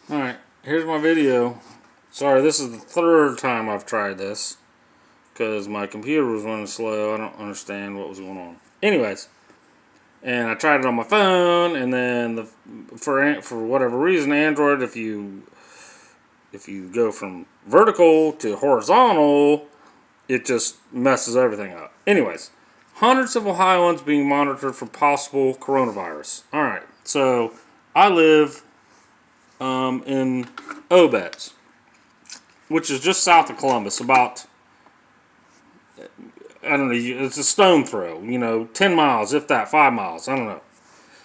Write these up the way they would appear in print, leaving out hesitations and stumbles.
Alright, here's my video. Sorry, this is the third time I've tried this because my computer was running slow. I don't understand what was going on. Anyways, and I tried it on my phone, and then for whatever reason, Android, if you go from vertical to horizontal, it just messes everything up. Anyways, hundreds of Ohioans being monitored for possible coronavirus. Alright, so I live in Obetz, which is just south of Columbus, about, I don't know, it's a stone throw, 10 miles, if that, 5 miles, I don't know.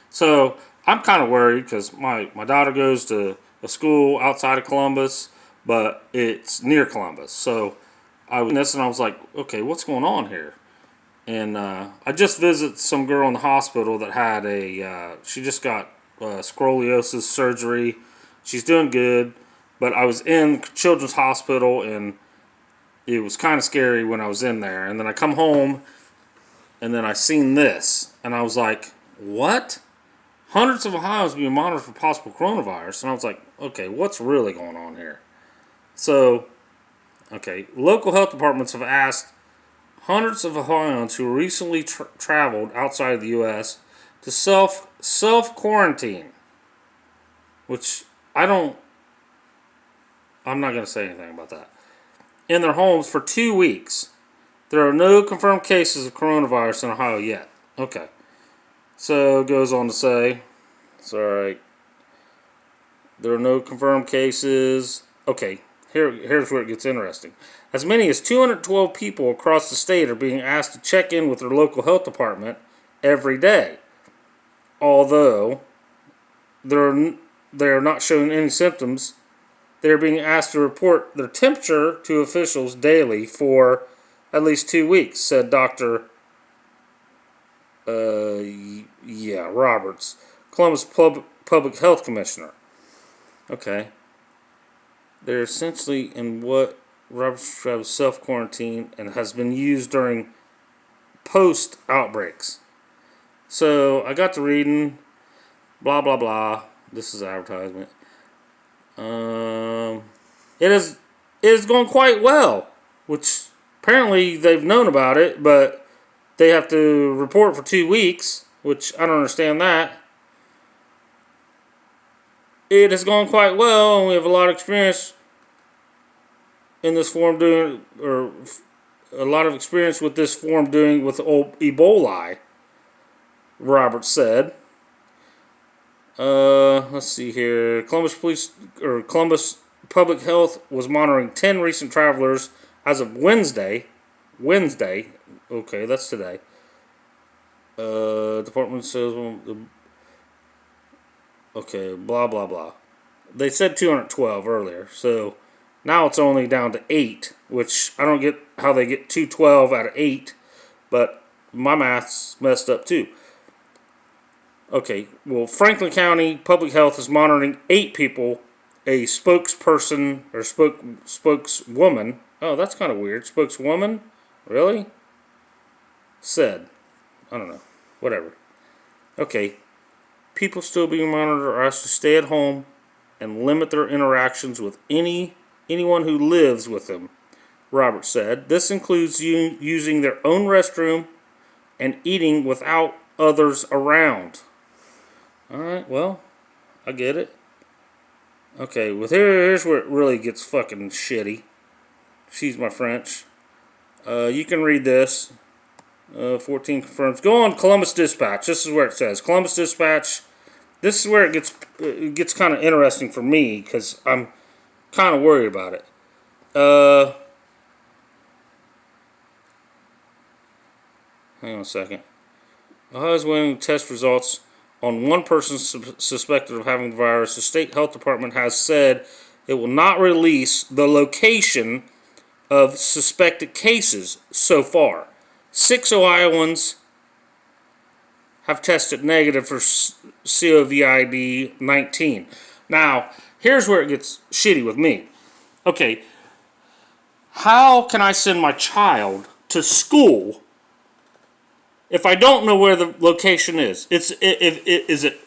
So I'm kind of worried because my daughter goes to a school outside of Columbus, but it's near Columbus. So I was this and I was like, okay, what's going on here? And I just visited some girl in the hospital that had she just got scoliosis surgery. She's doing good, but I was in Children's Hospital, and it was kind of scary when I was in there. And then I come home, and then I seen this, and I was like, what? Hundreds of Ohioans being monitored for possible coronavirus. And I was like, okay, what's really going on here? So, okay, local health departments have asked hundreds of Ohioans who recently traveled outside of the U.S. to self-quarantine, which I'm not going to say anything about that, in their homes for 2 weeks. There are no confirmed cases of coronavirus in Ohio yet. Okay. So it goes on to say, sorry, there are no confirmed cases. Okay, here's where it gets interesting. As many as 212 people across the state are being asked to check in with their local health department every day. Although they are not showing any symptoms, they are being asked to report their temperature to officials daily for at least 2 weeks, said Dr. Roberts, Columbus Public Health Commissioner. Okay. They're essentially in what Roberts describes self-quarantine and has been used during post-outbreaks. So I got to reading, blah, blah, blah. This is advertisement. It is going quite well, which apparently they've known about it, but they have to report for 2 weeks, which I don't understand that. It has gone quite well, and we have a lot of experience in this form doing, or a lot of experience with this form doing with Ebola, Roberts said. Let's see here. Columbus Public Health was monitoring 10 recent travelers as of Wednesday. Okay, that's today. Department says, okay, blah, blah, blah. They said 212 earlier, so now it's only down to 8, which I don't get how they get 212 out of 8, but my math's messed up too. Okay, well, Franklin County Public Health is monitoring 8 people. A spokesperson or spokeswoman. Oh, that's kind of weird. Spokeswoman? Really? Said. I don't know. Whatever. Okay. People still being monitored are asked to stay at home and limit their interactions with anyone who lives with them, Roberts said. This includes using their own restroom and eating without others around. Alright, well, I get it. Okay, well, here's where it really gets fucking shitty. Excuse my French. You can read this. 14 confirms. Go on Columbus Dispatch. This is where it says. Columbus Dispatch. This is where it gets kind of interesting for me because I'm kind of worried about it. Hang on a second. Ohio's waiting test results on one person suspected of having the virus. The state health department has said it will not release the location of suspected cases so far. 6 Ohioans have tested negative for COVID-19. Now, here's where it gets shitty with me. Okay, how can I send my child to school if I don't know where the location is? Is it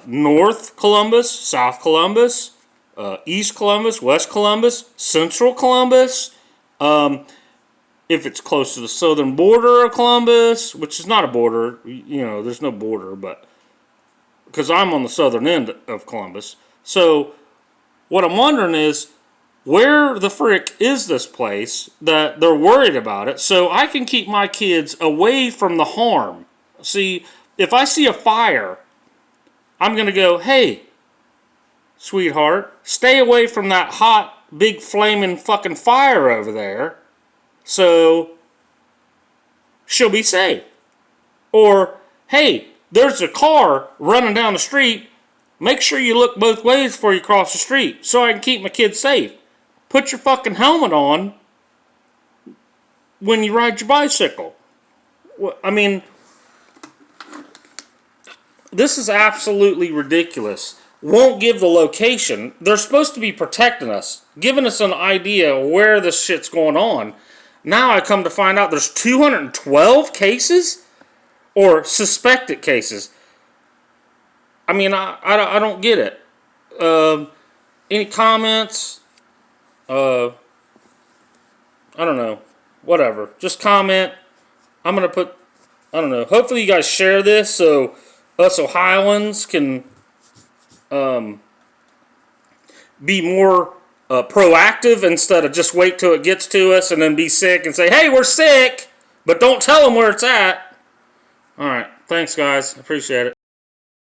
North Columbus, South Columbus, East Columbus, West Columbus, Central Columbus. If it's close to the southern border of Columbus, which is not a border, you know, there's no border, but because I'm on the southern end of Columbus. So what I'm wondering is, where the frick is this place that they're worried about it, so I can keep my kids away from the harm? See, if I see a fire, I'm going to go, hey, sweetheart, stay away from that hot, big, flaming fucking fire over there, so she'll be safe. Or, hey, there's a car running down the street, make sure you look both ways before you cross the street, so I can keep my kids safe. Put your fucking helmet on when you ride your bicycle. I mean, this is absolutely ridiculous. Won't give the location. They're supposed to be protecting us, giving us an idea where this shit's going on. Now I come to find out there's 212 cases? Or suspected cases. I mean, I don't get it. Any comments? I don't know. Whatever. Just comment. I'm going to put, I don't know. Hopefully you guys share this so us Ohioans can be more proactive instead of just wait till it gets to us and then be sick and say, hey, we're sick, but don't tell them where it's at. All right. Thanks, guys. Appreciate it.